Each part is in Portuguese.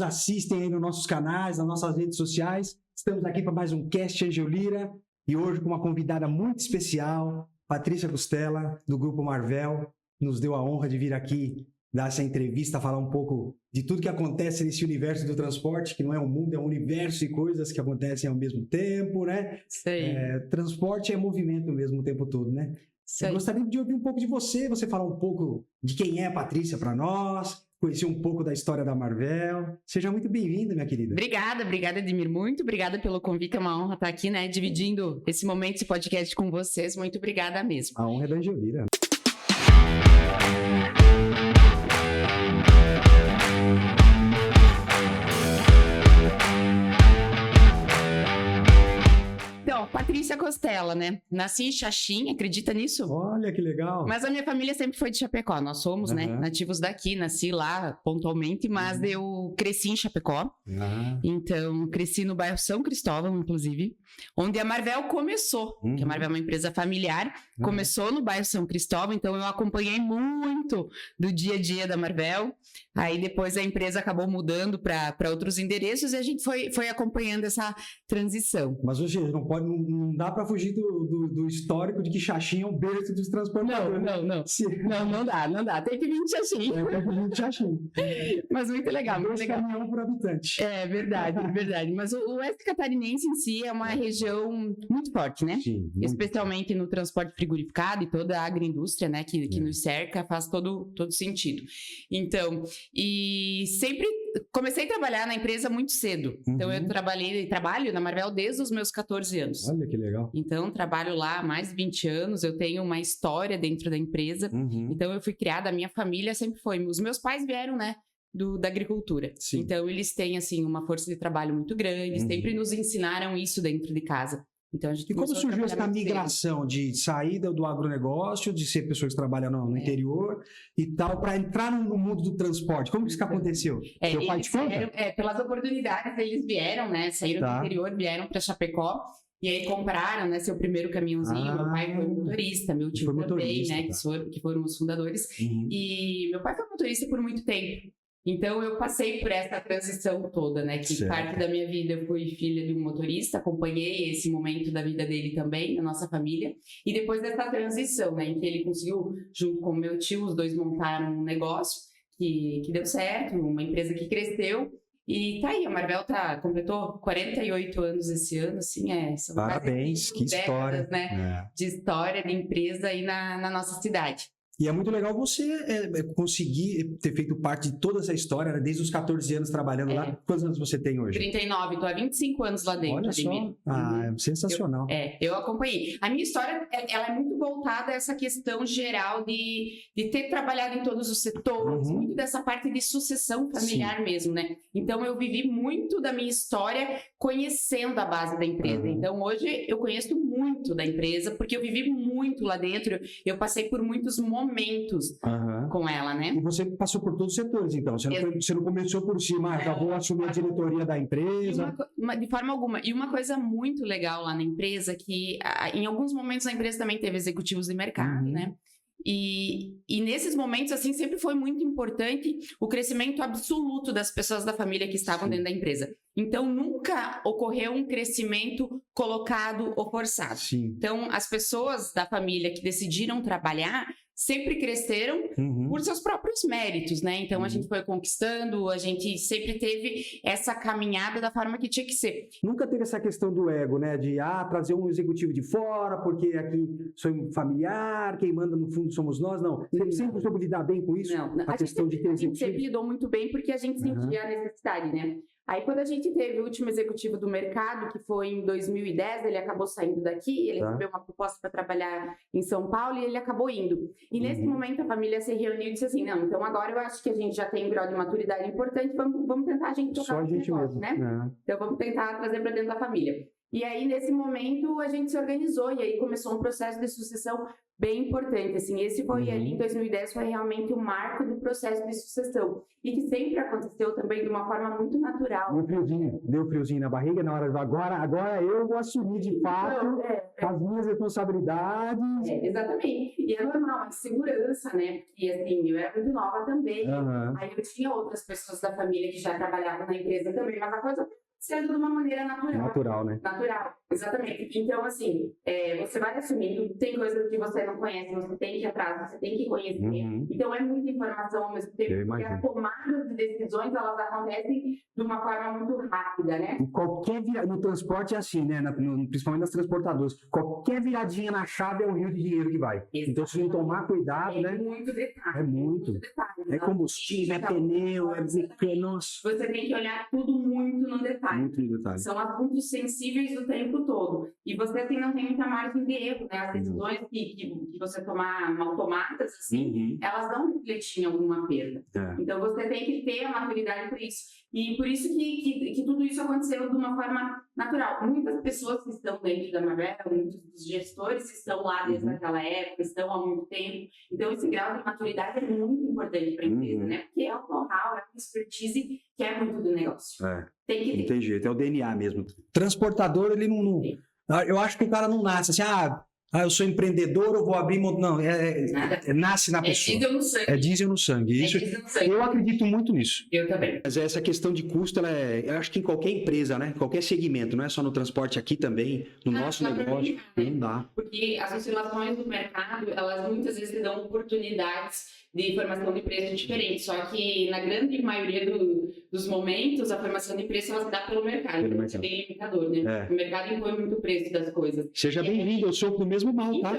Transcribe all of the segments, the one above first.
nos assistem aí nos nossos canais, nas nossas redes sociais. Estamos aqui para mais um Cast Angelira e hoje com uma convidada muito especial, Patrícia Costella, do Grupo Marvel, nos deu a honra de vir aqui dar essa entrevista, falar um pouco de tudo que acontece nesse universo do transporte, que não é um mundo, é um universo e coisas que acontecem ao mesmo tempo, né? Sei. Transporte é movimento mesmo o tempo todo, né? Sei. Eu gostaria de ouvir um pouco de você falar um pouco de quem é a Patrícia para nós, conhecer um pouco da história da Marvel. Seja muito bem-vinda, minha querida. Obrigada, Edmir. Muito obrigada pelo convite. É uma honra estar aqui, né? Dividindo esse momento, esse podcast com vocês. Muito obrigada mesmo. A honra é da Angelira. Então, Patrícia Costella, né? Nasci em Xaxim, acredita nisso? Olha que legal. Mas a minha família sempre foi de Chapecó. Nós somos, né, nativos daqui. Nasci lá pontualmente, mas eu cresci em Chapecó. Então, cresci no bairro São Cristóvão, inclusive, onde a Marvel começou. Que a Marvel é uma empresa familiar. Começou no bairro São Cristóvão, então eu acompanhei muito do dia a dia da Marvel. Aí depois a empresa acabou mudando para outros endereços e a gente foi acompanhando essa transição. Mas hoje não dá para fugir do histórico de que Xaxim é um berço dos transportadores. Não dá. Tem que vir de Xaxim. Tem que vir de Xaxim. Mas muito legal, muito legal. Caminhão por habitante. É verdade. Mas o oeste catarinense em si é uma região muito forte, né? Sim, especialmente no transporte frigorificado e toda a agroindústria, né, que nos cerca, faz todo sentido. Então, e sempre comecei a trabalhar na empresa muito cedo. Então, eu trabalho na Marvel desde os meus 14 anos. Olha que legal. Então, trabalho lá há mais de 20 anos, eu tenho uma história dentro da empresa. Então, eu fui criada, a minha família sempre foi. Os meus pais vieram, né, da agricultura. Sim. Então, eles têm, assim, uma força de trabalho muito grande, sempre nos ensinaram isso dentro de casa. Então, a gente E como surgiu essa migração de saída do agronegócio, de ser pessoa que trabalha no interior e tal, para entrar no mundo do transporte? Como que isso aconteceu? Seu pai te conta? Pelas oportunidades, eles vieram, né? Saíram do interior, vieram para Chapecó. E aí compraram, né, seu primeiro caminhãozinho. Meu pai foi motorista, meu tio também, né, que foram os fundadores. E meu pai foi motorista por muito tempo. Então, eu passei por essa transição toda, né? Que parte da minha vida eu fui filha de um motorista, acompanhei esse momento da vida dele também, da nossa família. E depois dessa transição, né? Em que ele conseguiu, junto com o meu tio, os dois montaram um negócio que deu certo, uma empresa que cresceu. E tá aí, a Marvel completou 48 anos esse ano, assim, são parabéns, que história, né? De história de empresa aí na nossa cidade. E é muito legal você conseguir ter feito parte de toda essa história, né? Desde os 14 anos trabalhando lá. Quantos anos você tem hoje? 39, estou há 25 anos lá dentro. Olha só, é sensacional. Eu acompanhei. A minha história, ela é muito voltada a essa questão geral de ter trabalhado em todos os setores, muito dessa parte de sucessão familiar mesmo, né? Então, eu vivi muito da minha história conhecendo a base da empresa. Então, hoje, eu conheço muito da empresa, porque eu vivi muito lá dentro, eu passei por muitos momentos com ela, né? E você passou por todos os setores, então. Você não começou por cima, já vou assumir a diretoria da empresa. De forma alguma. E uma coisa muito legal lá na empresa, que em alguns momentos a empresa também teve executivos de mercado, né? E nesses momentos, assim, sempre foi muito importante o crescimento absoluto das pessoas da família que estavam dentro da empresa. Então, nunca ocorreu um crescimento colocado ou forçado. Então, as pessoas da família que decidiram trabalhar sempre cresceram por seus próprios méritos, né? Então, a gente foi conquistando, a gente sempre teve essa caminhada da forma que tinha que ser. Nunca teve essa questão do ego, né? De, trazer um executivo de fora, porque aqui sou familiar, quem manda no fundo somos nós. Não. Você sempre soube lidar bem com isso? Não. A questão de ter executivo. A gente sempre lidou muito bem, porque a gente sentia a necessidade, né? Aí, quando a gente teve o último executivo do mercado, que foi em 2010, ele acabou saindo daqui, ele recebeu uma proposta para trabalhar em São Paulo e ele acabou indo. E nesse momento a família se reuniu e disse assim, não, então agora eu acho que a gente já tem um grau de maturidade importante, vamos tentar a gente tocar só a gente negócio, mesmo, né? Então vamos tentar trazer para dentro da família. E aí, nesse momento, a gente se organizou e aí começou um processo de sucessão bem importante, assim, esse foi ali em 2010, foi realmente o marco do processo de sucessão, e que sempre aconteceu também de uma forma muito natural. Deu friozinho na barriga na hora de agora eu vou assumir de fato as minhas responsabilidades. Exatamente, e é normal, a segurança, né, porque assim, eu era muito nova também, aí eu tinha outras pessoas da família que já trabalhavam na empresa também, mas a coisa sendo de uma maneira natural. Natural, né? Natural, exatamente. Então, assim, você vai assumindo, tem coisas que você não conhece, você tem que ir atrás, você tem que conhecer. Então, é muita informação ao mesmo tempo, porque as tomadas de decisões, elas acontecem de uma forma muito rápida, né? No transporte é assim, né? Principalmente nas transportadoras. Qualquer viradinha na chave é um rio de dinheiro que vai. Exatamente. Então, se não tomar cuidado, né? Muito detalhe. É muito detalhe. É combustível, é pneu, nossa. Você tem que olhar tudo muito no detalhe. Muito no detalhe. São assuntos sensíveis o tempo todo. E você assim, não tem muita margem de erro, né? As decisões que você tomar mal tomadas, assim, elas não refletem em alguma perda. Então, você tem que ter a maturidade para isso. E por isso que tudo isso aconteceu de uma forma natural. Muitas pessoas que estão dentro da Marvel, muitos dos gestores que estão lá desde aquela época, estão há muito tempo. Então, esse grau de maturidade é muito importante para a empresa, né? Porque é o know-how, é a expertise que é muito do negócio. Tem que ter. Não tem jeito, é o DNA mesmo. Transportador, ele não... Eu acho que o cara não nasce assim, eu sou empreendedor, eu vou abrir... Não, nasce na pessoa. É diesel no sangue. É diesel no sangue. Isso, diesel no sangue. Eu acredito muito nisso. Eu também. Mas essa questão de custo, eu acho que em qualquer empresa, né? Qualquer segmento, não é só no transporte aqui também, no nosso negócio, não dá. Porque as oscilações do mercado, elas muitas vezes te dão oportunidades de formação de preço diferente, só que na grande maioria dos momentos a formação de preço ela se dá pelo mercado, é bem limitador, né? O mercado impõe muito o preço das coisas. Seja bem-vindo, eu sou do mesmo mal, tá?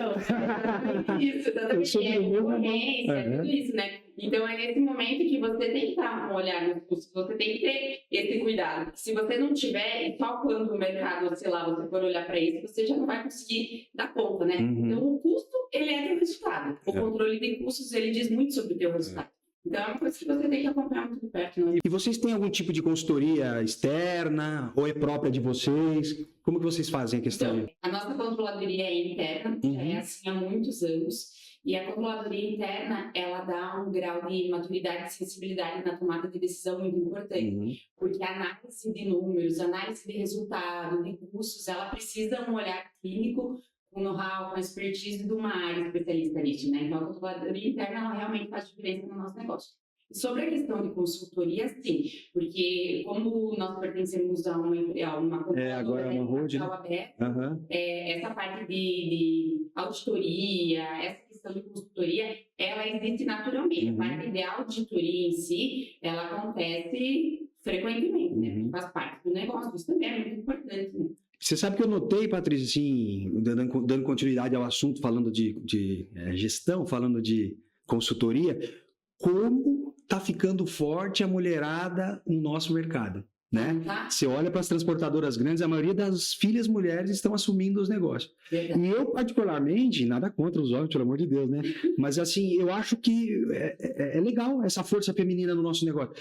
Então, isso, exatamente. Eu sou do mesmo mal. Tudo isso, né? Então é nesse momento que você tem que estar com um olhar nos custos, você tem que ter esse cuidado. Se você não tiver, só quando o mercado, sei lá, você for olhar para isso, você já não vai conseguir dar conta, né? Então o custo, ele é teu resultado. O controle de custos, ele diz muito sobre o teu resultado. Então é uma coisa que você tem que acompanhar muito de perto. Né? E vocês têm algum tipo de consultoria externa ou é própria de vocês? Como que vocês fazem a questão? Então, a nossa controladoria é interna, já é assim há muitos anos. E a controladoria interna, ela dá um grau de maturidade e sensibilidade na tomada de decisão muito importante. Porque a análise de números, análise de resultado, de custos, ela precisa um olhar clínico, com know-how, com expertise de uma área especialista nisso, né? Então, a controladoria interna, ela realmente faz diferença no nosso negócio. E sobre a questão de consultoria, sim, porque como nós pertencemos a uma agora é uma holding, essa parte de auditoria, essa questão de consultoria, ela existe naturalmente. A parte de auditoria em si, ela acontece frequentemente, né? Faz parte do negócio, isso também é muito importante, né? Você sabe que eu notei, Patrícia, assim, dando continuidade ao assunto, falando de gestão, falando de consultoria, como está ficando forte a mulherada no nosso mercado, né? Você olha para as transportadoras grandes, a maioria das filhas mulheres estão assumindo os negócios. E eu, particularmente, nada contra os homens, pelo amor de Deus, né? Mas, assim, eu acho que é legal essa força feminina no nosso negócio.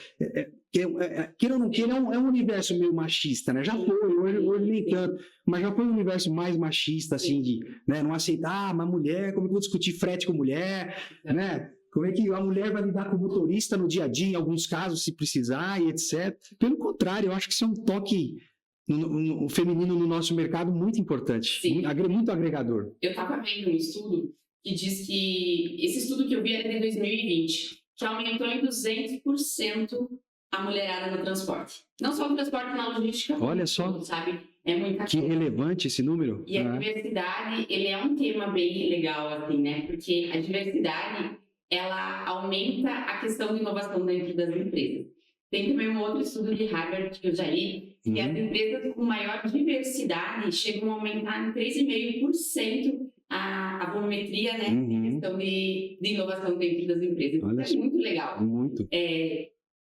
Queira ou não queira, é um universo meio machista, né? Já foi, hoje nem tanto, mas já foi um universo mais machista, assim, de não aceitar, uma mulher, como é que eu vou discutir frete com mulher, né? Como é que a mulher vai lidar com o motorista no dia a dia, em alguns casos, se precisar, e etc. Pelo contrário, eu acho que isso é um toque no feminino no nosso mercado muito importante, muito agregador. Eu estava vendo um estudo que diz que, esse estudo que eu vi era de 2020, que aumentou em 200% a mulherada no transporte. Não só no transporte, na logística. Olha só. Sabe? É muita que coisa. Relevante esse número. E a diversidade, ele é um tema bem legal, assim, né? Porque a diversidade, ela aumenta a questão de inovação dentro das empresas. Tem também um outro estudo de Harvard que eu já li, que as empresas com maior diversidade chegam a aumentar em 3,5% a volumetria, né? Em questão de inovação dentro das empresas. Olha, é muito legal. Muito.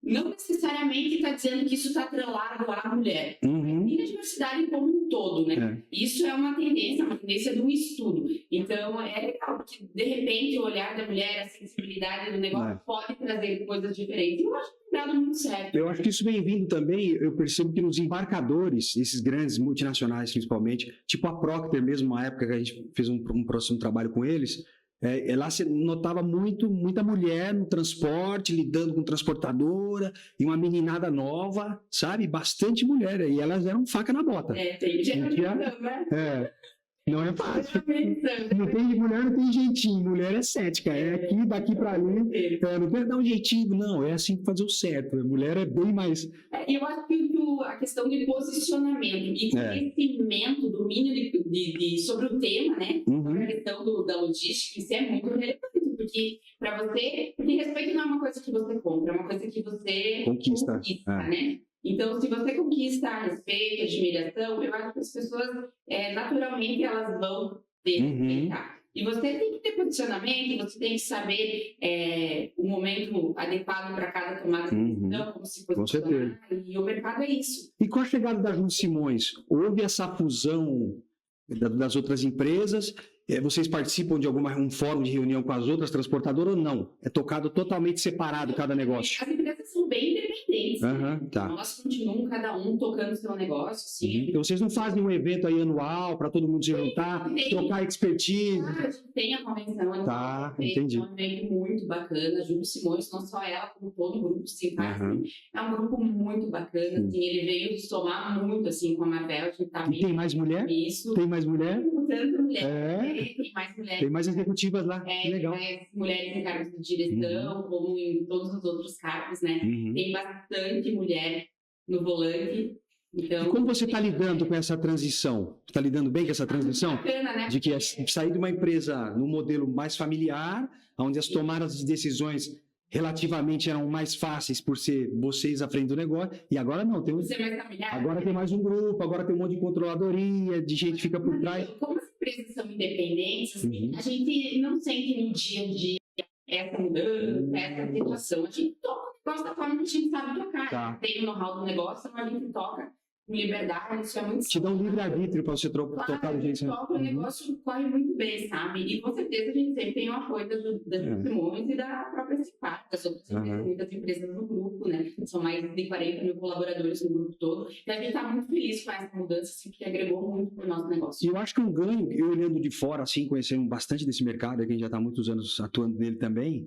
Não necessariamente está dizendo que isso está atrelado à mulher. E a diversidade como um todo, né? Isso é uma tendência de um estudo. Então, é legal, porque, de repente, o olhar da mulher, a sensibilidade do negócio pode trazer coisas diferentes. Eu acho dado muito certo. Eu acho que isso vem vindo também, eu percebo que nos embarcadores, esses grandes multinacionais principalmente, tipo a Procter mesmo, uma época que a gente fez um próximo trabalho com eles, lá você notava muita mulher no transporte, lidando com transportadora, e uma meninada nova, sabe? Bastante mulher, e elas eram faca na bota. Tem geração, né? Não é fácil. Não tem mulher, não tem jeitinho. Mulher é cética. É aqui, daqui pra ali. Não quero dar um jeitinho, não. É assim fazer o certo. A mulher é bem mais. Eu acho que a questão de posicionamento e conhecimento, domínio sobre o tema, né? A questão da logística, isso é muito relevante. Porque respeito não é uma coisa que você compra, é uma coisa que você conquista né? Então, se você conquista respeito, admiração, eu acho que as pessoas, naturalmente, elas vão respeitar. E você tem que ter posicionamento, você tem que saber o momento adequado para cada tomada de decisão, como se posicionar. E o mercado é isso. E com a chegada da Júlia Simões, houve essa fusão das outras empresas? Vocês participam de um fórum de reunião com as outras transportadoras ou não? É tocado totalmente separado cada negócio? As empresas são bem independentes. Elas continuam cada um tocando seu negócio. Assim. Então vocês não fazem um evento aí anual para todo mundo se juntar, trocar expertise? A gente tem a convenção anual. Entendi. É um evento muito bacana. Júlia Simões, não só ela, como todo o grupo Simpático. É um grupo muito bacana. Assim, ele veio somar muito assim, com a Marvel. E tem mais mulher? Isso. Tem mais mulher? Tanta mulher. Tem mais mulheres. Tem mais executivas lá. Que legal. Mulheres em cargos de direção, como em todos os outros cargos, né? Tem bastante mulher no volante. Então, e como você está lidando com essa transição? Está lidando bem com essa transição? Bacana, né? De que sair de uma empresa no modelo mais familiar, onde as tomadas de decisões relativamente eram mais fáceis por ser vocês à frente do negócio, e agora não, agora tem mais um grupo, agora tem um monte de controladoria, de gente que fica por trás. Como as empresas são independentes, assim, a gente não sente no dia a dia essa mudança, essa situação. A gente toca o negócio da forma que a gente sabe tocar. Tem o know-how do negócio, mas a gente toca com liberdade, isso é muito te dá um livre-arbítrio para você tocar do jeito que o negócio corre muito bem, sabe? E com certeza a gente sempre tem o apoio das Simões e da própria Simpático, das outras empresas, muitas empresas no grupo, né? São mais de 40 mil colaboradores no grupo todo. E a gente está muito feliz com essa mudança, assim, que agregou muito para o nosso negócio. E eu acho que um ganho, eu olhando de fora, assim, conhecendo bastante desse mercado, que a gente já está há muitos anos atuando nele também,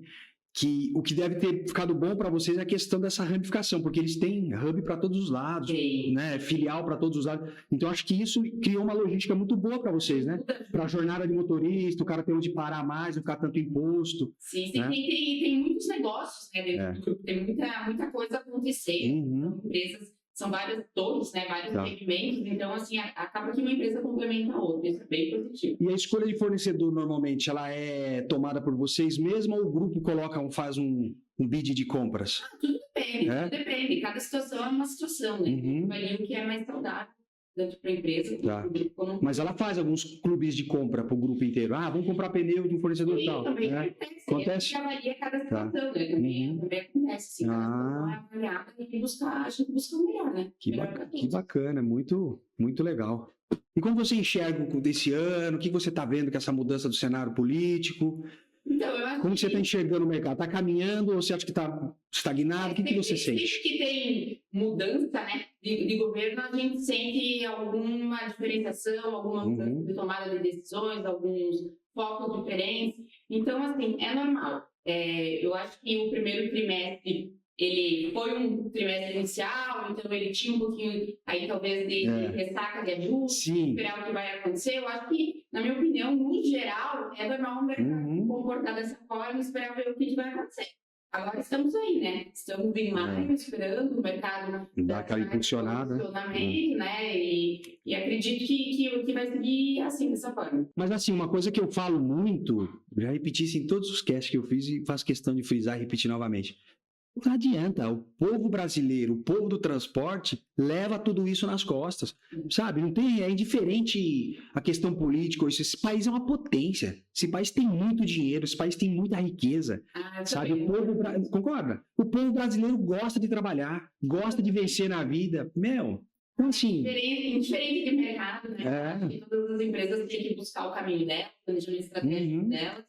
que o que deve ter ficado bom para vocês é a questão dessa ramificação, porque eles têm hub para todos os lados, né? Filial para todos os lados. Então, acho que isso criou uma logística muito boa para vocês, né? Para a jornada de motorista, o cara tem onde parar mais, não ficar tanto imposto. Sim, né? Tem muitos negócios, né, dentro do grupo, tem muita coisa acontecendo. Empresas, são todos, né, vários segmentos, então, assim, acaba que uma empresa complementa a outra, isso é bem positivo. E a escolha de fornecedor, normalmente, ela é tomada por vocês mesmo ou o grupo faz um bid de compras? Tudo depende, cada situação é uma situação, né? Varia o que é mais saudável tanto para a empresa como... Mas ela faz alguns clubes de compra para o grupo inteiro. Vamos comprar pneu de um fornecedor e tal. Também acontece. Já varia cada situação, né? Também acontece. Assim, cada situação é avaliada e a gente busca o melhor, né? Que bacana, muito, muito legal. E como você enxerga desse ano? O que você está vendo com essa mudança do cenário político? Então, eu acho como você está enxergando o mercado? Está caminhando ou você acha que está estagnado? O que você sente? Sempre que tem mudança, né, de governo, a gente sente alguma diferenciação, alguma mudança de tomada de decisões, alguns focos diferentes. Então, assim, é normal. Eu acho que o primeiro trimestre ele foi um trimestre inicial, então ele tinha um pouquinho aí talvez de ressaca de ajuste, esperar o que vai acontecer. Eu acho que, na minha opinião, no geral, é normal o mercado comportar dessa forma e esperar ver o que vai acontecer. Agora estamos aí, né? Estamos em maio esperando o mercado dar aquela impulsionada, né? E acredito que vai seguir assim, dessa forma. Mas assim, uma coisa que eu falo muito, já repeti isso em todos os casts que eu fiz e faço questão de frisar e repetir novamente. Não adianta, o povo brasileiro, o povo do transporte leva tudo isso nas costas, sabe? É indiferente a questão política, esse país é uma potência, esse país tem muito dinheiro, esse país tem muita riqueza, sabe? Concorda? O povo brasileiro gosta de trabalhar, gosta de vencer na vida, então assim... Indiferente de mercado, né? Acho que todas as empresas têm que buscar o caminho delas, o planejamento estratégico delas,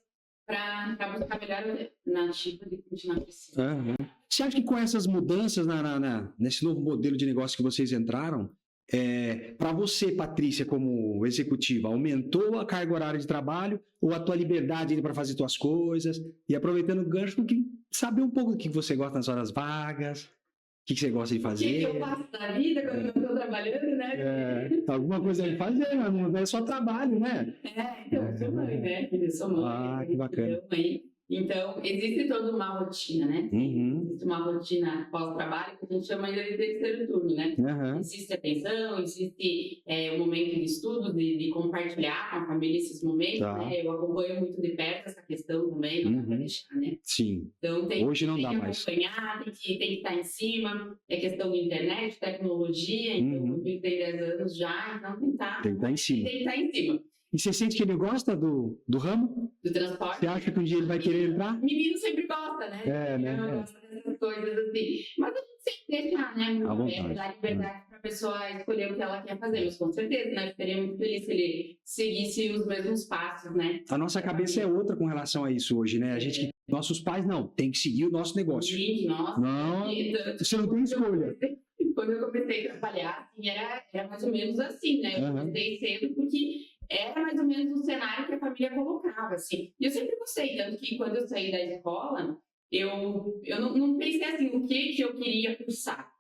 para buscar melhor nativa de continuar crescendo. Você acha que com essas mudanças nesse novo modelo de negócio que vocês entraram, para você, Patrícia, como executiva, aumentou a carga horária de trabalho ou a tua liberdade para fazer tuas coisas? E aproveitando o gancho, saber um pouco do que você gosta nas horas vagas, o que você gosta de fazer. O que eu faço na vida quando eu estou trabalhando, né? Alguma coisa de fazer, mas não é só trabalho, né? Então, eu sou mãe, né? Eu sou mãe. Que bacana. Então, existe toda uma rotina, né? Existe uma rotina pós-trabalho que a gente chama de terceiro turno, né? Existe atenção, existe o momento de estudo, de compartilhar com a família esses momentos, né? Eu acompanho muito de perto essa questão também, não dá pra deixar, né? Sim. Então, Hoje não dá que mais. acompanhar, tem que estar em cima, é questão de internet, tecnologia, então, eu tenho 10 anos já, então tem que estar em cima. E você sente que ele gosta do ramo? Do transporte. Você acha que um dia ele vai querer entrar? Menino sempre gosta, né? Né? Gosta dessas coisas assim. Mas a gente sempre deixa, né? Muito aberto, dar liberdade para a pessoa escolher o que ela quer fazer. Mas com certeza, né? Eu ficaria muito feliz se ele seguisse os mesmos passos, né? A nossa cabeça é outra com relação a isso hoje, né? Nossos pais, não, tem que seguir o nosso negócio. Gente, nossa. Não, você não tem escolha. Quando eu comecei a trabalhar, assim, era mais ou menos assim, né? Eu comecei cedo porque era mais ou menos o cenário que a família colocava, assim. E eu sempre gostei, tanto que quando eu saí da escola, eu não pensei assim, o que eu queria cursar.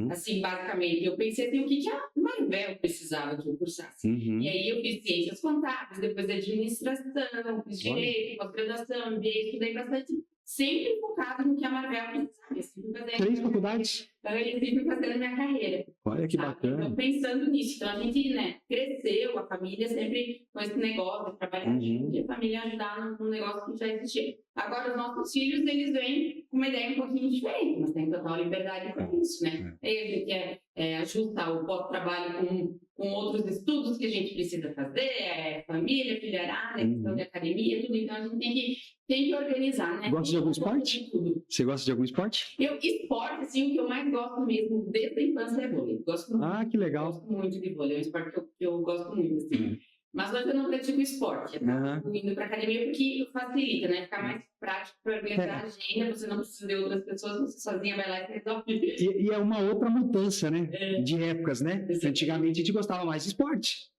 Assim, basicamente. Eu pensei assim, o que a Marvel precisava que eu cursasse. E aí eu fiz ciências contábeis, depois administração, fiz direito, pós-graduação, MBA, estudei bastante, sempre focado no que a Marvel precisava. 3 faculdades? Então, ele sempre fazendo a minha carreira. Olha que bacana. Então, pensando nisso. Então, a gente, né, cresceu, a família sempre com esse negócio, de trabalhar junto, e a família ajudar no negócio que já existia. Agora, os nossos filhos, eles vêm com uma ideia um pouquinho diferente, mas tem total liberdade para isso, né? Aí a gente quer ajustar o pós-trabalho com outros estudos que a gente precisa fazer, família, filharada, questão de academia, tudo. Então, a gente tem que organizar, né? Gosta de algum esporte? Você gosta de algum esporte? Esporte, assim, o que eu mais gosto mesmo desde a infância é vôlei. Gosto muito. Que legal. Gosto muito de vôlei, é um esporte que eu gosto muito, assim. Mas hoje eu não pratico esporte. Eu tô indo pra academia porque facilita, né? Fica mais prático para organizar a agenda, você não precisa de outras pessoas, você sozinha vai lá e resolve. E é uma outra mudança, né? De épocas, né? Antigamente a gente gostava mais de esporte.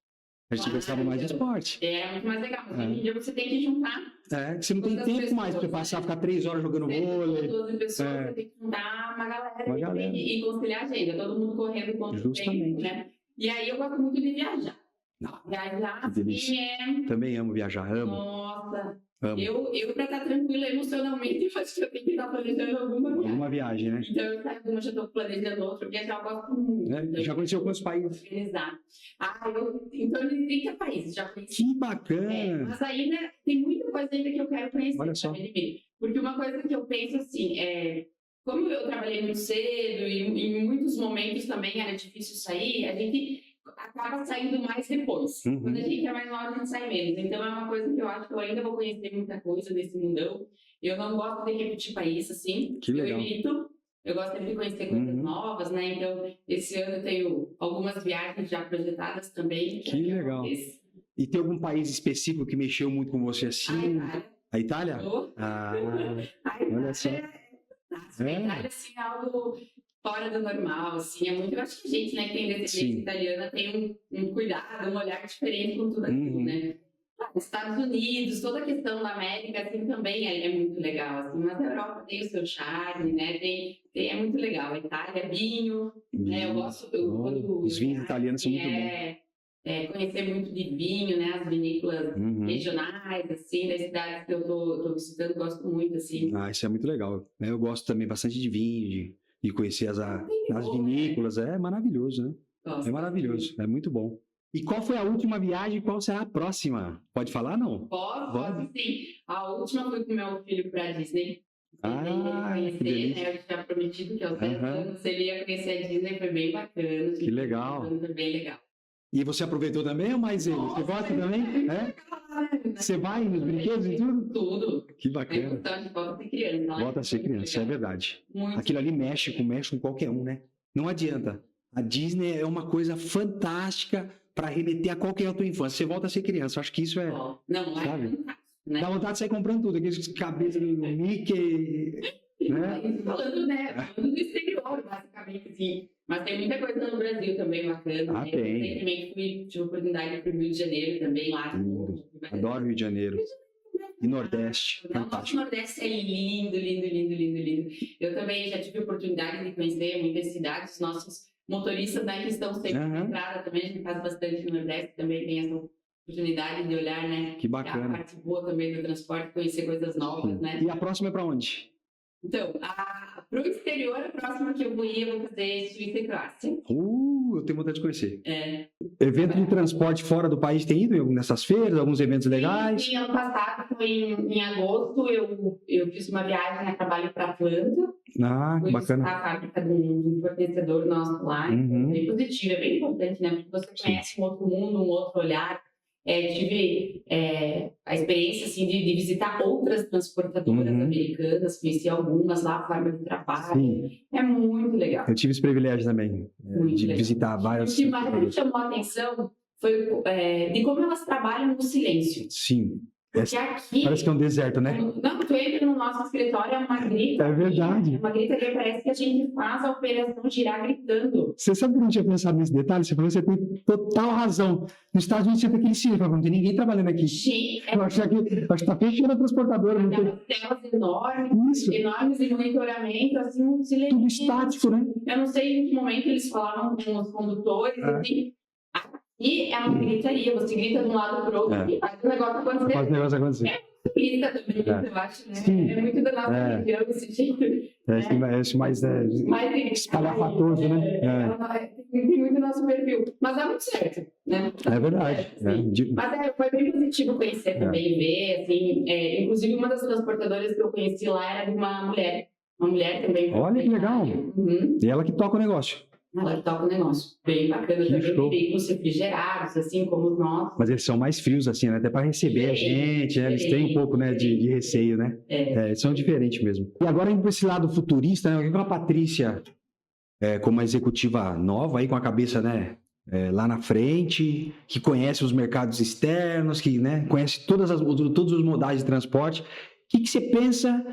A gente gostava mais de esporte. É muito mais legal. Mas hoje em dia você tem que juntar. Você não tem tempo mais para passar, ficar 3 horas jogando vôlei. 12 pessoas, você tem que juntar uma galera. E conciliar a agenda. Todo mundo correndo contra o tempo, né? E aí eu gosto muito de viajar. Viajar, assim, Também amo viajar, amo. Nossa. Amo. Eu pra estar tranquila emocionalmente, eu acho que eu tenho que estar planejando alguma viagem, né? Então, eu saio de uma, já estou planejando outra, viajar eu gosto muito. Já conheceu quantos países? Organizar. Em torno de 30 países já conheci. Que bacana! Mas ainda tem muita coisa ainda que eu quero conhecer. Olha só. Porque uma coisa que eu penso assim, como eu trabalhei muito cedo e em muitos momentos também era difícil sair, a gente acaba saindo mais depois. Quando a gente é mais nova, a gente sai menos. Então, é uma coisa que eu acho que eu ainda vou conhecer muita coisa nesse mundão. Eu não gosto de repetir país, assim. Que legal. Eu evito. Eu gosto sempre de conhecer coisas novas, né? Então, esse ano eu tenho algumas viagens já projetadas também. Que legal. E tem algum país específico que mexeu muito com você assim? A Itália? Olha só. A Itália, assim, é algo fora do normal, assim, eu acho que a gente, né, que tem descendência italiana tem um cuidado, um olhar diferente com tudo aquilo, né? Os Estados Unidos, toda a questão da América, assim, também é muito legal, assim, mas a Europa tem o seu charme, né, é muito legal, a Itália, vinho, né, eu gosto... Os vinhos italianos são muito bons. Conhecer muito de vinho, né, as vinícolas regionais, assim, das cidades que eu tô visitando, gosto muito, assim. Isso é muito legal, eu gosto também bastante de vinho, de conhecer as vinícolas, é maravilhoso, né? Nossa, é maravilhoso, é muito bom. E qual foi a última viagem e qual será a próxima? Pode falar, não? Posso sim. A última foi com meu filho para Disney. Que delícia. Né? Eu tinha prometido que aos 10 anos ele ia conhecer a Disney, foi bem bacana. Que legal. Foi bem legal. E você aproveitou também ou mais ele? Você gosta também? Você vai nos brinquedos e tudo? Tudo. Que bacana. Volta a ser criança. Volta a ser criança, é verdade. Muito. Aquilo ali mexe com qualquer um, né? Não adianta. A Disney é uma coisa fantástica para remeter a qualquer outra infância. Você volta a ser criança. Eu acho que isso é... Não, sabe? Né? Dá vontade de sair comprando tudo. Aqueles cabeças do Mickey... Falando, né? Falando do exterior, basicamente, assim. Mas tem muita coisa no Brasil também bacana. Ah, né? tem. Recentemente tive a oportunidade de ir para o Rio de Janeiro também, lá. Adoro Rio de Janeiro. E Nordeste. O nosso Nordeste é lindo, lindo, lindo, lindo, lindo. Eu também já tive a oportunidade de conhecer muitas cidades. Nossos motoristas, né, que estão sempre na estrada também, a gente faz bastante no Nordeste, também tem essa oportunidade de olhar, né? Que bacana. A parte boa também do transporte, conhecer coisas novas, né? E a próxima é para onde? Então, para o exterior, a próxima que eu vou fazer Suíça e Croácia. Eu tenho vontade de conhecer. Evento de transporte fora do país tem ido nessas feiras, alguns eventos legais? Sim, ano passado, foi em agosto, eu fiz uma viagem a trabalho para Atlanta. Que bacana. A fábrica de um fornecedor nosso lá. Bem positivo, é bem importante, né? Porque você conhece um outro mundo, um outro olhar. Tive a experiência assim, de visitar outras transportadoras americanas, conheci algumas lá, a forma de trabalho. Sim. É muito legal. Eu tive esse privilégio também de visitar várias. O que mais me chamou a atenção foi de como elas trabalham no silêncio. Sim. Porque aqui, parece que é um deserto, né? Não, tu entra no nosso escritório, é uma grita. É verdade. É uma gritaria, parece que a gente faz a operação girar gritando. Você sabe que eu não tinha pensado nesse detalhe? Você falou que você tem total razão. Nos Estados Unidos você tem aquele silêncio, não tem ninguém trabalhando aqui. Sim. Eu acho que tá fechando a transportadora. Não tem... telas enormes, enormes de monitoramento, assim, um silêncio. Tudo estático, né? Eu não sei em que momento eles falavam com os condutores, assim. E é uma gritaria, você grita de um lado para o outro e faz o negócio acontecer. Faz o negócio acontecer. Grita também, eu acho, né? Sim. É muito da nossa região esse jeito. Esse mais espalhafatoso, né? Tem muito nosso perfil. Mas dá muito certo, né? É verdade. Mas foi bem positivo conhecer também, ver, assim. Inclusive, uma das transportadoras que eu conheci lá era de uma mulher. Uma mulher também. Olha que legal. E ela que toca o negócio. Ela que toca o negócio. Bem bacana também. Veículos refrigerados, assim como os nossos. Mas eles são mais frios, assim, né? Até para receber a gente, né? Eles têm um pouco, né, de receio, né? Eles são diferentes mesmo. E agora, indo para esse lado futurista, né? Com a Patrícia como uma executiva nova, aí com a cabeça, né? Lá na frente, que conhece os mercados externos, que, né, conhece todos os modais de transporte. O que você pensa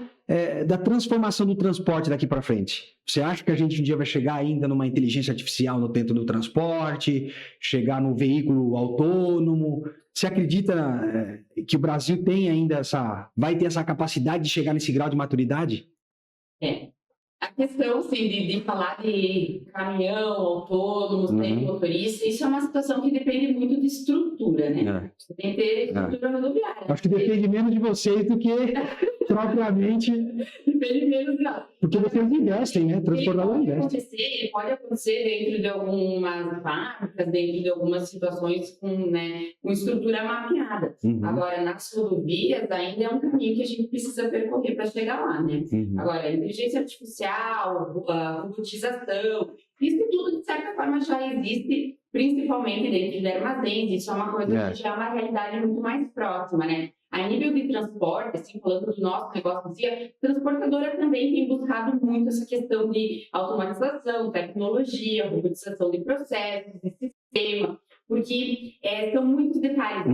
da transformação do transporte daqui para frente? Você acha que a gente um dia vai chegar ainda numa inteligência artificial dentro do transporte, chegar no veículo autônomo? Você acredita que o Brasil tem ainda vai ter essa capacidade de chegar nesse grau de maturidade? A questão, assim, de falar de caminhão, autônomo, sem motorista, isso é uma situação que depende muito de estrutura, né? Você tem que ter estrutura rodoviária. Acho que depende menos de vocês do que propriamente... Depende menos de nós. Porque vocês investem, né? Transportador investe. Ele pode acontecer dentro de algumas fábricas, dentro de algumas situações com estrutura mapeada. Agora, nas rodovias, ainda é um caminho que a gente precisa percorrer para chegar lá, né? Agora, inteligência artificial, robotização, isso tudo, de certa forma, já existe, principalmente dentro de armazéns. Isso é uma coisa que já é uma realidade muito mais próxima, né? A nível de transporte, assim, falando do nosso negócio, assim, a transportadora também tem buscado muito essa questão de automatização, tecnologia, robotização de processos, de sistema, porque são muitos detalhes.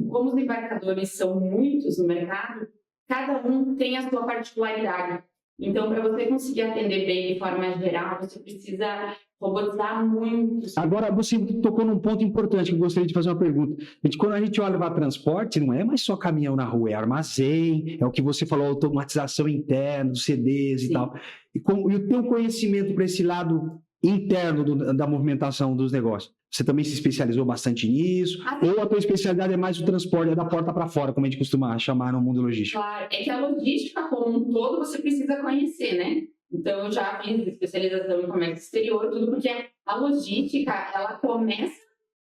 Como os embarcadores são muitos no mercado, cada um tem a sua particularidade. Então, para você conseguir atender bem de forma geral, você precisa robotizar muito. Agora, você tocou num ponto importante que eu gostaria de fazer uma pergunta. Quando a gente olha para transporte, não é mais só caminhão na rua, é armazém, é o que você falou, automatização interna, dos CDs e tal. E o teu conhecimento para esse lado interno da movimentação dos negócios? Você também se especializou bastante nisso? Ou a tua especialidade é mais o transporte, é da porta para fora, como a gente costuma chamar no mundo logístico? Claro, é que a logística como um todo você precisa conhecer, né? Então, eu já fiz especialização em comércio exterior, tudo porque a logística, ela começa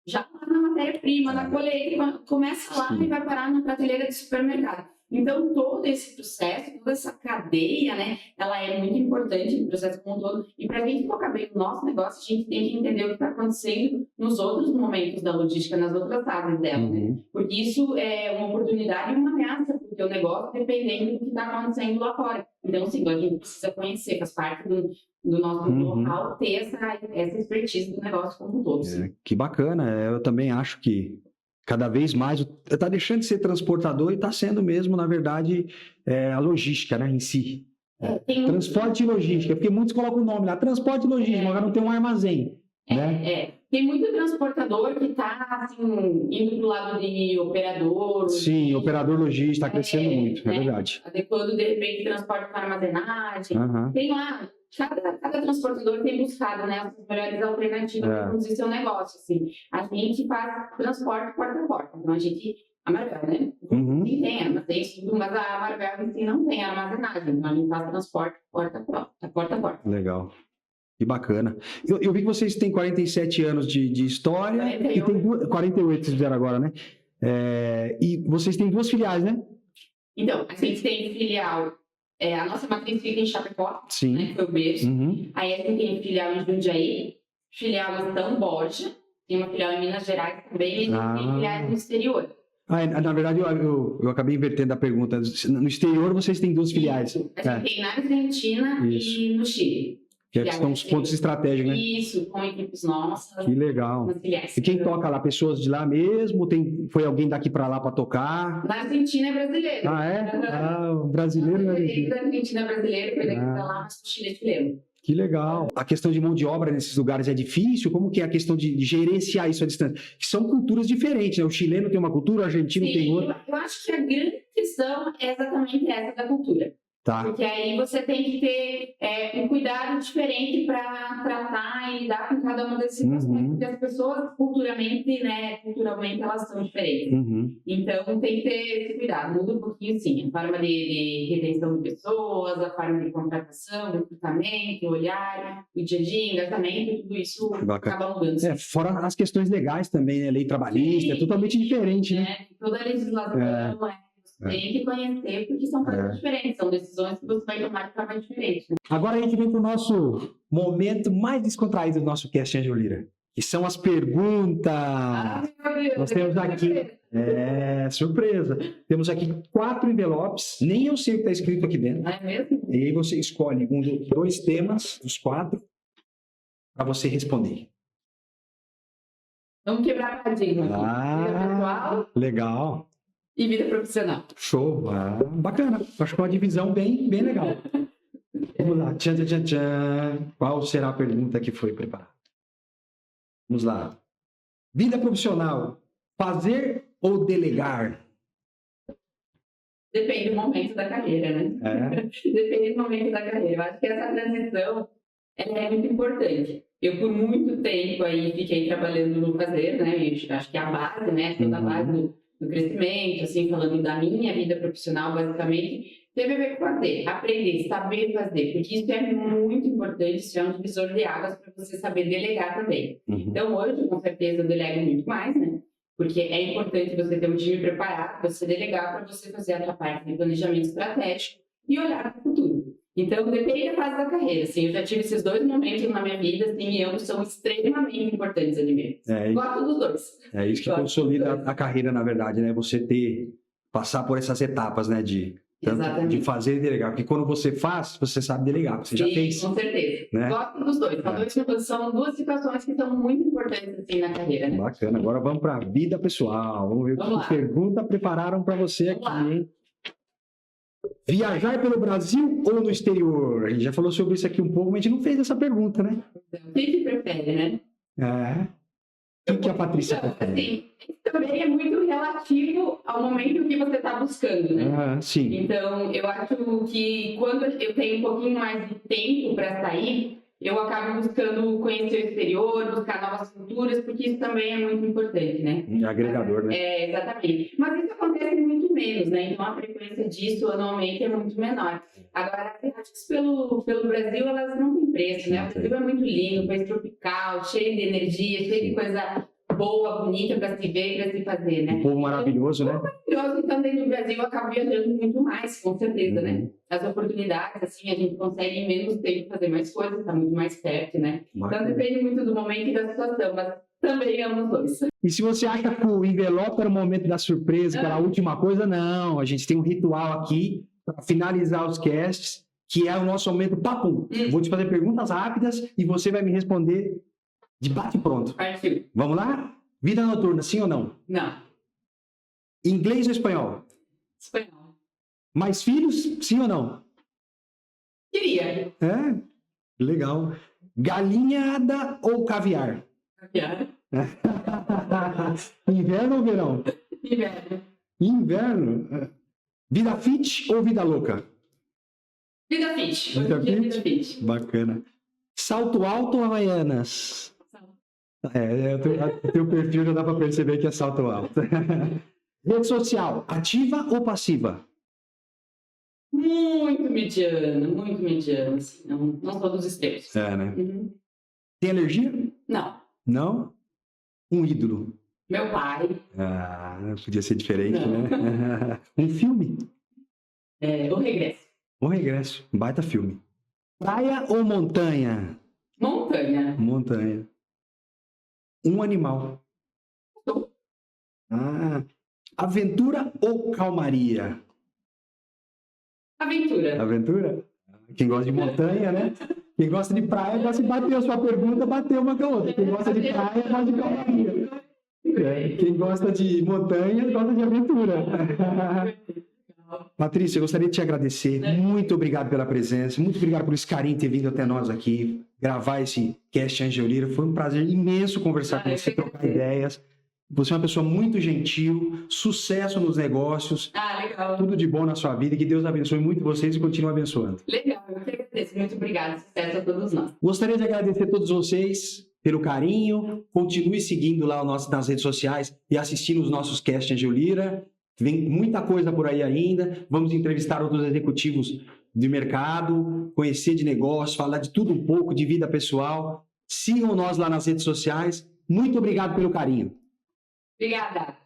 já na matéria-prima, na colheita, começa lá e vai parar na prateleira de supermercado. Então, todo esse processo, toda essa cadeia, né, ela é muito importante no processo como um todo. E para a gente focar bem no nosso negócio, a gente tem que entender o que está acontecendo nos outros momentos da logística, nas outras fases dela, né? Porque isso é uma oportunidade e uma ameaça para o teu negócio, dependendo do que está acontecendo lá fora. Então, sim, a gente precisa conhecer, faz parte do nosso local, ter essa expertise do negócio como um todo. Que bacana. Eu também acho que cada vez mais está deixando de ser transportador e está sendo mesmo, na verdade, a logística, né, em si. Transporte e logística, porque muitos colocam o nome lá, transporte e logística, agora não tem um armazém. Né? Tem muito transportador que está assim, indo para o lado de operador. Sim, operador logístico, está crescendo muito, é verdade. Adequando, de repente, transporte para armazenagem. Tem lá, cada transportador tem buscado, né, as melhores alternativas para conduzir seu negócio. Assim. A gente faz transporte porta a porta, então a Marvel, né? Sim, tem armazém, tudo, mas a Marvel em si não tem armazenagem, então a gente faz transporte porta a porta. Legal. Que bacana. Eu vi que vocês têm 47 anos de história. 48. E tem 48 vocês fizeram agora, né? E vocês têm 2 filiais, né? Então, a gente tem filial... a nossa matriz fica em Chapecó, sim, né, que foi o berço. Aí a gente tem filial em Jundiaí, filial em São Borja, tem uma filial em Minas Gerais também, e a gente tem filiais no exterior. Na verdade, eu acabei invertendo a pergunta. No exterior, vocês têm 2 filiais. A gente tem na Argentina e no Chile. Que são os pontos estratégicos, né? Isso, com equipes nossas. Que legal. E quem toca lá? Pessoas de lá mesmo? Foi alguém daqui para lá para tocar? Na Argentina é brasileiro. Brasileiro é brasileiro. Na Argentina é brasileiro, foi daqui para lá, mas o Chile é chileno. Que legal. A questão de mão de obra nesses lugares é difícil? Como que é a questão de gerenciar isso à distância? Que são culturas diferentes, né? O chileno tem uma cultura, o argentino tem outra. Eu acho que a grande questão é exatamente essa da cultura. Tá. Porque aí você tem que ter um cuidado diferente para tratar e lidar com cada uma dessas situações, porque as pessoas culturalmente elas são diferentes. Então tem que ter esse cuidado, muda um pouquinho sim, a forma de retenção de pessoas, a forma de contratação, recrutamento, olhar, o dia a dia, engajamento, tudo isso acaba mudando. Fora as questões legais também, né? Lei trabalhista, é totalmente diferente, né? Toda a legislação tem que conhecer, porque são coisas diferentes, são decisões que você vai tomar de forma diferente. Né? Agora a gente vem para o nosso momento mais descontraído do nosso Cast Angelira, que são as perguntas. Meu Deus, nós temos aqui... surpresa. Temos aqui 4 envelopes, nem eu sei o que está escrito aqui dentro. É mesmo? E aí você escolhe 2 temas dos 4 para você responder. Vamos quebrar a paradigma aqui. Vida pessoal. Legal. E vida profissional. Show. Bacana. Acho que é uma divisão bem legal. Vamos lá. Tchan, tchan, tchan. Qual será a pergunta que foi preparada? Vamos lá. Vida profissional. Fazer ou delegar? Depende do momento da carreira, né? Depende do momento da carreira. Eu acho que essa transição é muito importante. Eu, por muito tempo, aí fiquei trabalhando no fazer, né? Eu acho que a base, né? Toda a base do crescimento, assim, falando da minha vida profissional, basicamente, teve a ver com fazer, aprender, saber fazer, porque isso é muito importante, isso é um divisor de águas para você saber delegar também. Então, hoje, com certeza, eu delego muito mais, né? Porque é importante você ter um time preparado, você delegar para você fazer a sua parte de planejamento estratégico e olhar para o futuro. Então, depende da fase da carreira, assim, eu já tive esses 2 momentos na minha vida, assim, e ambos são extremamente importantes ali mesmo. Gosto dos 2. É isso que consolida a carreira, na verdade, né? Você passar por essas etapas, né? De fazer e delegar. Porque quando você faz, você sabe delegar, você já fez. Com certeza. Né? Gosto dos 2. São 2 situações que são muito importantes, assim, na carreira, né? Bacana. Agora vamos para a vida pessoal. Vamos ver que pergunta prepararam para você aqui, hein? Viajar pelo Brasil ou no exterior? A gente já falou sobre isso aqui um pouco, mas a gente não fez essa pergunta, né? O que prefere, né? O que a Patrícia prefere? Assim, também é muito relativo ao momento que você está buscando, né? Sim. Então, eu acho que quando eu tenho um pouquinho mais de tempo para sair, eu acabo buscando conhecer o exterior, buscar novas culturas, porque isso também é muito importante, né? Agregador, né? Exatamente. Mas isso acontece muito menos, né? Então, a frequência disso anualmente é muito menor. Agora, as viagens pelo Brasil, elas não têm preço, né? O Brasil é muito lindo, um país tropical, cheio de energia, cheio de coisa boa, bonita para se ver e para se fazer, né? Um povo maravilhoso, né? Maravilhoso. Então, dentro do Brasil, eu acabo viajando muito mais, com certeza, né? As oportunidades, assim, a gente consegue em menos tempo fazer mais coisas, tá muito mais perto, né? Então, depende muito do momento e da situação, mas também amo os 2. E se você acha que o envelope era o momento da surpresa, que era a última coisa, não. A gente tem um ritual aqui para finalizar os casts, que é o nosso momento papum. Vou te fazer perguntas rápidas e você vai me responder de bate pronto. Partiu. Vamos lá? Vida noturna, sim ou não? Não. Inglês ou espanhol? Espanhol. Mais filhos, sim ou não? Queria. É? Legal. Galinhada ou caviar? Caviar. Inverno ou verão? Inverno. Inverno. Vida fit ou vida louca? Vida fit. Vida fit? Bacana. Salto alto ou Havaianas? O teu perfil já dá para perceber que é salto alto. Rede social, ativa ou passiva? Muito mediana, assim. Não sou dos extremos. Né? Uhum. Tem alergia? Não. Não? Um ídolo? Meu pai. Podia ser diferente, né? Um filme? O Regresso. O Regresso, baita filme. Praia ou montanha? Montanha. Montanha. Um animal? Aventura ou calmaria? Aventura. Aventura? Quem gosta de montanha, né? Quem gosta de praia, gosta de bater a sua pergunta, bateu uma com a outra. Quem gosta de praia, gosta de calmaria. Quem gosta de montanha, gosta de aventura. Patrícia, eu gostaria de te agradecer. Muito obrigado pela presença. Muito obrigado por esse carinho de ter vindo até nós aqui, gravar esse cast Angel Lira. Foi um prazer imenso conversar com você, trocar ideias. Você é uma pessoa muito gentil, sucesso nos negócios. Legal. Tudo de bom na sua vida. Que Deus abençoe muito vocês e continue abençoando. Legal, eu que agradeço. Muito obrigada. Sucesso a todos nós. Gostaria de agradecer a todos vocês pelo carinho. Continue seguindo lá nas redes sociais e assistindo os nossos cast Angel Lira. Vem muita coisa por aí ainda. Vamos entrevistar outros executivos de mercado, conhecer de negócio, falar de tudo um pouco, de vida pessoal. Sigam nós lá nas redes sociais. Muito obrigado pelo carinho. Obrigada.